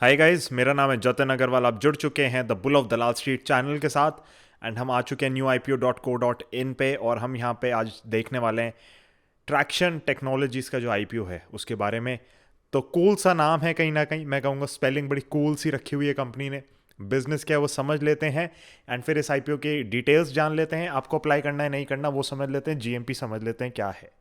Hi guys, मेरा नाम है जतिन अग्रवाल। आप जुड़ चुके हैं the bull of Dalal street channel के साथ एंड हम आ चुके हैं newipo.co.in पे और हम यहाँ पे आज देखने वाले हैं ट्रैक्शन टेक्नोलॉजीज़ का जो आईपीओ है उसके बारे में। तो कूल सा नाम है, कहीं ना कहीं मैं कहूँगा स्पेलिंग बड़ी कूल सी रखी हुई है कंपनी ने। बिजनेस क्या है वो समझ लेते हैं एंड फिर इस आईपीओ के डिटेल्स जान लेते हैं। आपको अप्लाई करना है नहीं करना वो समझ लेते हैं, जीएमपी समझ लेते हैं क्या है।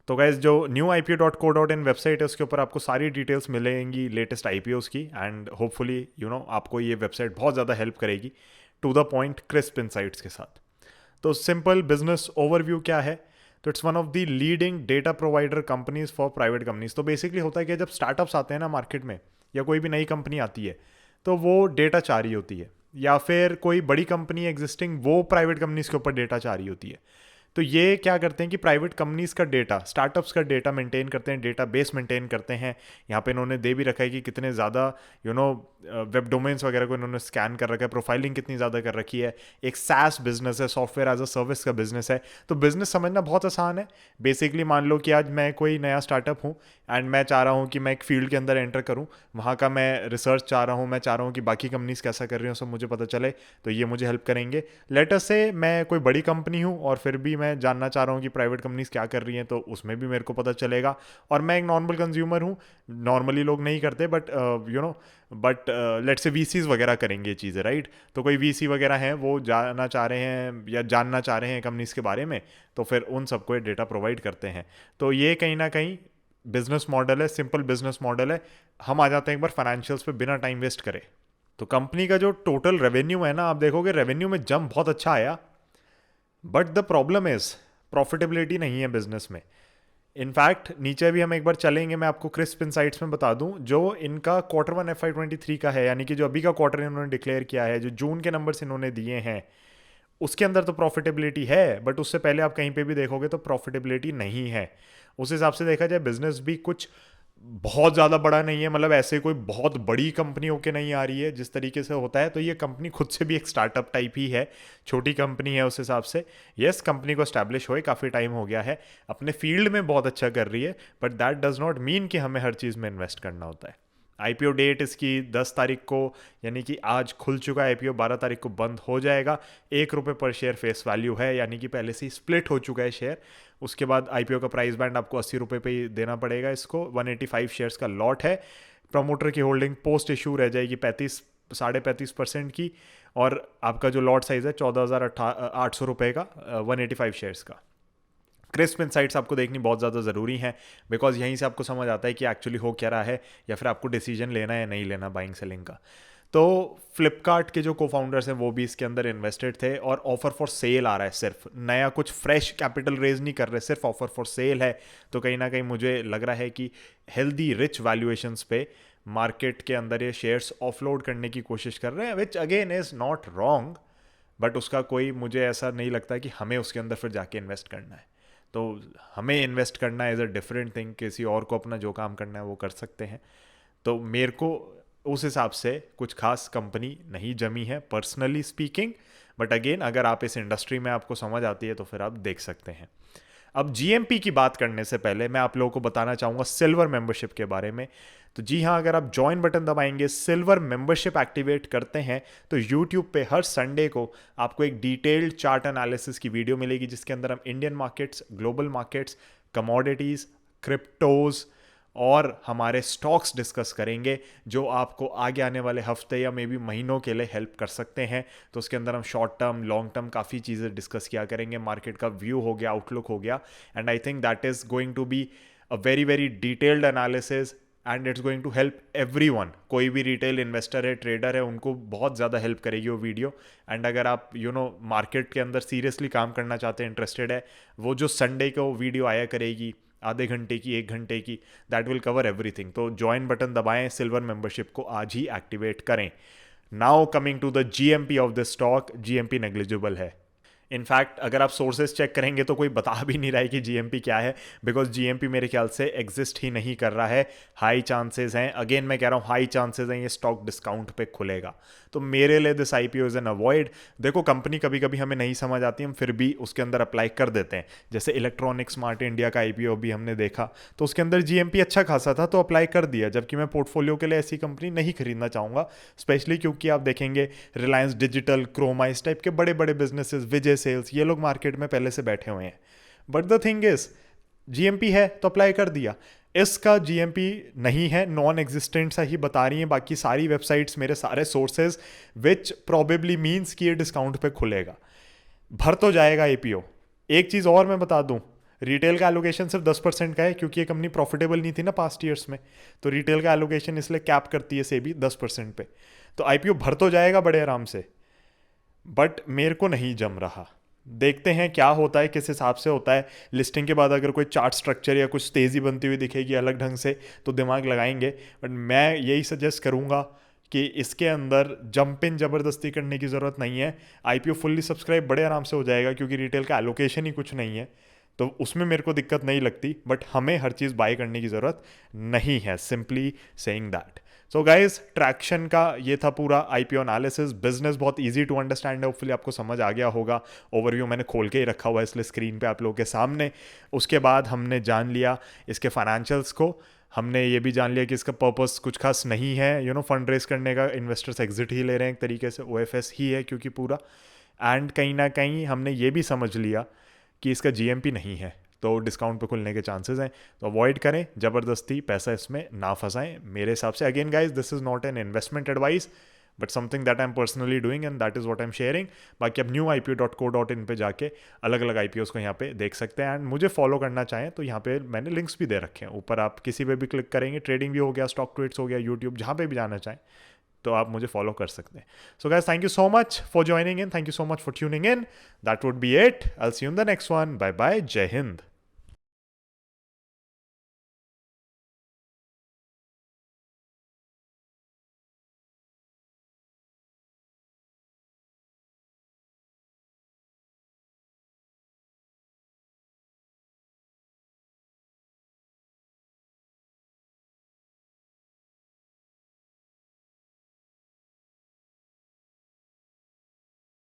तो गाइज जो newipo.co.in वेबसाइट है उसके ऊपर आपको सारी डिटेल्स मिलेंगी लेटेस्ट आईपीओस की एंड होपफुली आपको ये वेबसाइट बहुत ज़्यादा हेल्प करेगी to the point crisp insights के साथ। तो सिंपल बिजनेस ओवरव्यू क्या है, तो it's one of the leading data provider companies for private companies. तो बेसिकली होता है कि जब स्टार्टअप्स आते हैं ना मार्केट में या कोई भी नई कंपनी आती है तो वो डेटा चाह रही होती है, या फिर कोई बड़ी कंपनी एग्जिस्टिंग वो प्राइवेट कंपनीज के ऊपर डेटा चाह रही होती है। तो ये क्या करते हैं कि प्राइवेट कंपनीज का डेटा, स्टार्टअप्स का डेटा मेंटेन करते हैं, डेटा बेस मेंटेन करते हैं। यहाँ पे इन्होंने दे भी रखा है कि कितने ज़्यादा वेब डोमेन्स वगैरह को इन्होंने स्कैन कर रखा है, प्रोफाइलिंग कितनी ज़्यादा कर रखी है। एक SaaS बिजनेस है, सॉफ्टवेयर एज अ सर्विस का बिजनेस है। तो बिजनेस समझना बहुत आसान है। बेसिकली मान लो कि आज मैं कोई नया स्टार्टअप हूँ एंड मैं चाह रहा हूँ कि मैं एक फील्ड के अंदर एंटर करूँ, वहाँ का मैं रिसर्च चाह रहा हूँ, मैं चाह रहा हूँ कि बाकी कंपनीज कैसा कर रही हूँ सब मुझे पता चले, तो ये मुझे हेल्प करेंगे। लेटर से मैं कोई बड़ी कंपनी हूँ और फिर भी मैं जानना चाह रहा हूँ कि प्राइवेट कंपनीज क्या कर रही हैं, तो उसमें भी मेरे को पता चलेगा। और मैं एक नॉर्मल कंज्यूमर हूँ, नॉर्मली लोग नहीं करते बट लेट्स से वीसीज वगैरह करेंगे ये चीज़ें, राइट। तो कोई वीसी वगैरह हैं वो जाना चाह रहे हैं या जानना चाह रहे हैं कंपनीज के बारे में, तो फिर उन सबको ये डेटा प्रोवाइड करते हैं। तो ये कहीं ना कहीं बिजनेस मॉडल है, सिंपल बिजनेस मॉडल है। हम आ जाते हैं एक बार फाइनेंशियल्स पे बिना टाइम वेस्ट करे। तो कंपनी का जो टोटल रेवेन्यू है ना, आप देखोगे रेवेन्यू में जंप बहुत अच्छा आया, but the problem is profitability नहीं है बिजनेस में। इनफैक्ट नीचे भी हम एक बार चलेंगे, मैं आपको क्रिस्प इनसाइट्स में बता दूं जो इनका Q1 FY23 का है, यानी कि जो अभी का क्वार्टर इन्होंने डिक्लेयर किया है, जो जून के नंबर्स इन्होंने दिए हैं उसके अंदर तो प्रॉफिटेबिलिटी है, बट उससे पहले आप कहीं पे भी देखोगे तो प्रॉफिटेबिलिटी नहीं है। उस हिसाब से देखा जाए बिजनेस भी कुछ बहुत ज़्यादा बड़ा नहीं है, मतलब ऐसे कोई बहुत बड़ी कंपनी होके नहीं आ रही है जिस तरीके से होता है। तो ये कंपनी खुद से भी एक स्टार्टअप टाइप ही है, छोटी कंपनी है उस हिसाब से। यस, कंपनी को स्टैब्लिश हुए काफ़ी टाइम हो गया है, अपने फील्ड में बहुत अच्छा कर रही है, but that does not mean कि हमें हर चीज़ में इन्वेस्ट करना होता है। आईपीओ डेट इसकी 10 तारीख को, यानी कि आज खुल चुका है आईपीओ, 12 तारीख को बंद हो जाएगा। ₹1 पर शेयर फेस वैल्यू है, यानी कि पहले से ही स्प्लिट हो चुका है शेयर। उसके बाद आईपीओ का प्राइस बैंड आपको ₹80 पे ही देना पड़ेगा इसको। 185 शेयर्स का लॉट है। प्रमोटर की होल्डिंग पोस्ट इशू रह जाएगी 35.5% की, और आपका जो लॉट साइज है ₹14,800 का, 185 शेयर्स का। क्रिस्प इनसाइट्स आपको देखनी बहुत ज़्यादा ज़रूरी है, बिकॉज यहीं से आपको समझ आता है कि एक्चुअली हो क्या रहा है, या फिर आपको डिसीजन लेना है या नहीं लेना बाइंग सेलिंग का। तो फ्लिपकार्ट के जो को फाउंडर्स हैं वो भी इसके अंदर इन्वेस्टेड थे, और ऑफर फॉर सेल आ रहा है, सिर्फ नया कुछ फ्रेश कैपिटल रेज नहीं कर रहे, सिर्फ ऑफर फॉर सेल है। तो कहीं ना कहीं मुझे लग रहा है कि हेल्दी रिच वैल्यूएशंस पे मार्केट के अंदर ये शेयर्स ऑफलोड करने की कोशिश कर रहे हैं, which again is not wrong, but उसका कोई मुझे ऐसा नहीं लगता कि हमें उसके अंदर फिर जाके इन्वेस्ट करना है। तो हमें इन्वेस्ट करना एज अ डिफरेंट थिंग, किसी और को अपना जो काम करना है वो कर सकते हैं। तो मेरे को उस हिसाब से कुछ खास कंपनी नहीं जमी है पर्सनली स्पीकिंग, बट अगेन अगर आप इस इंडस्ट्री में आपको समझ आती है तो फिर आप देख सकते हैं। अब जीएमपी की बात करने से पहले मैं आप लोगों को बताना चाहूँगा सिल्वर मेंबरशिप के बारे में। तो जी हाँ, अगर आप ज्वाइन बटन दबाएंगे, सिल्वर मेंबरशिप एक्टिवेट करते हैं, तो यूट्यूब पे हर संडे को आपको एक डिटेल्ड चार्ट एनालिसिस की वीडियो मिलेगी, जिसके अंदर हम Indian markets, global markets, commodities, cryptos और हमारे स्टॉक्स डिस्कस करेंगे, जो आपको आगे आने वाले हफ्ते या मे बी महीनों के लिए हेल्प कर सकते हैं। तो उसके अंदर हम शॉर्ट टर्म, लॉन्ग टर्म काफ़ी चीज़ें डिस्कस किया करेंगे, मार्केट का व्यू हो गया, आउटलुक हो गया, and I think that is going to be a very very detailed analysis, and it's going to help everyone. कोई भी रिटेल इन्वेस्टर है, ट्रेडर है, उनको बहुत ज़्यादा हेल्प करेगी वो वीडियो। एंड अगर आप मार्केट के अंदर सीरियसली काम करना चाहते हैं, इंटरेस्टेड है, वो जो संडे को वीडियो आया करेगी आधे घंटे की, 1 घंटे की, दैट विल कवर एवरीथिंग। तो ज्वाइन बटन दबाएं, सिल्वर मेंबरशिप को आज ही एक्टिवेट करें। Now coming to the GMP of the stock, GMP negligible है। इनफैक्ट अगर आप सोर्सेज चेक करेंगे तो कोई बता भी नहीं रहा है कि जीएमपी क्या है, बिकॉज जीएमपी मेरे ख्याल से एग्जिस्ट ही नहीं कर रहा है। हाई चांसेस हैं, अगेन मैं कह रहा हूँ हाई चांसेस हैं ये स्टॉक डिस्काउंट पे खुलेगा। तो मेरे लिए this IPO is an avoid. देखो कंपनी कभी कभी हमें नहीं समझ आती, हम फिर भी उसके अंदर अप्लाई कर देते हैं। जैसे इलेक्ट्रॉनिक स्मार्ट इंडिया का आईपीओ भी हमने देखा, तो उसके अंदर जीएमपी अच्छा खासा था तो अप्लाई कर दिया, जबकि मैं पोर्टफोलियो के लिए ऐसी कंपनी नहीं खरीदना चाहूँगा। स्पेशली क्योंकि आप देखेंगे रिलायंस डिजिटल, क्रोमा, इस टाइप के बड़े बड़े बिजनेसेस, विजय सेल्स, ये लोग मार्केट में पहले से बैठे हुए हैं। But the thing is GMP है तो अप्लाई कर दिया। इसका जीएमपी नहीं है, नॉन एग्जिस्टेंट सा ही बता रही हैं बाकी सारी वेबसाइट्स, मेरे सारे सोर्सेज, विच प्रॉबेबली मीन्स कि ये डिस्काउंट पे खुलेगा, भर तो जाएगा एपीओ। एक चीज़ और मैं बता दूं, रिटेल का एलोकेशन सिर्फ 10% का है, क्योंकि ये कंपनी प्रॉफिटेबल नहीं थी ना पास्ट ईयर्स में, तो रिटेल का एलोकेशन इसलिए कैप करती है सेबी 10% पे। तो आईपीओ भर तो जाएगा बड़े आराम से, बट मेरे को नहीं जम रहा। देखते हैं क्या होता है, किस हिसाब से होता है। लिस्टिंग के बाद अगर कोई चार्ट स्ट्रक्चर या कुछ तेज़ी बनती हुई दिखेगी अलग ढंग से तो दिमाग लगाएंगे, बट मैं यही सजेस्ट करूँगा कि इसके अंदर जंप इन ज़बरदस्ती करने की ज़रूरत नहीं है। आईपीओ फुल्ली सब्सक्राइब बड़े आराम से हो जाएगा, क्योंकि रिटेल का एलोकेशन ही कुछ नहीं है, तो उसमें मेरे को दिक्कत नहीं लगती। बट हमें हर चीज़ बाय करने की ज़रूरत नहीं है, simply saying that. So guys, traction का ये था पूरा आईपीओ एनालिसिस। बिजनेस बहुत इजी टू अंडरस्टैंड है, होपफुली आपको समझ आ गया होगा। ओवरव्यू मैंने खोल के ही रखा हुआ है इसलिए स्क्रीन पे आप लोगों के सामने। उसके बाद हमने जान लिया इसके फाइनेंशियल्स को, हमने ये भी जान लिया कि इसका पर्पस कुछ खास नहीं है, फंड रेज करने का, इन्वेस्टर्स एग्जिट ही ले रहे हैं एक तरीके से, ओएफएस ही है क्योंकि पूरा। एंड कहीं ना कहीं हमने ये भी समझ लिया कि इसका जीएमपी नहीं है, तो डिस्काउंट पे खुलने के चांसेस हैं, तो अवॉइड करें, ज़बरदस्ती पैसा इसमें ना फंसाएं मेरे हिसाब से। Again guys, this is not an investment advice, but something that I am personally doing and that is what I am sharing. बाकी आप newIPO.co.in पे जाके अलग अलग आईपीओस को यहाँ पे देख सकते हैं, एंड मुझे फॉलो करना चाहें तो यहाँ पे मैंने लिंक्स भी दे रखे हैं ऊपर, आप किसी पे भी क्लिक करेंगे, ट्रेडिंग भी हो गया, स्टॉक ट्वीट्स हो गया, यूट्यूब, जहाँ पे भी जाना चाहें तो आप मुझे फॉलो कर सकते हैं। So guys, thank you so much for joining in, thank you so much for tuning in, that would be it, I will see you in the next one, bye bye, जय हिंद।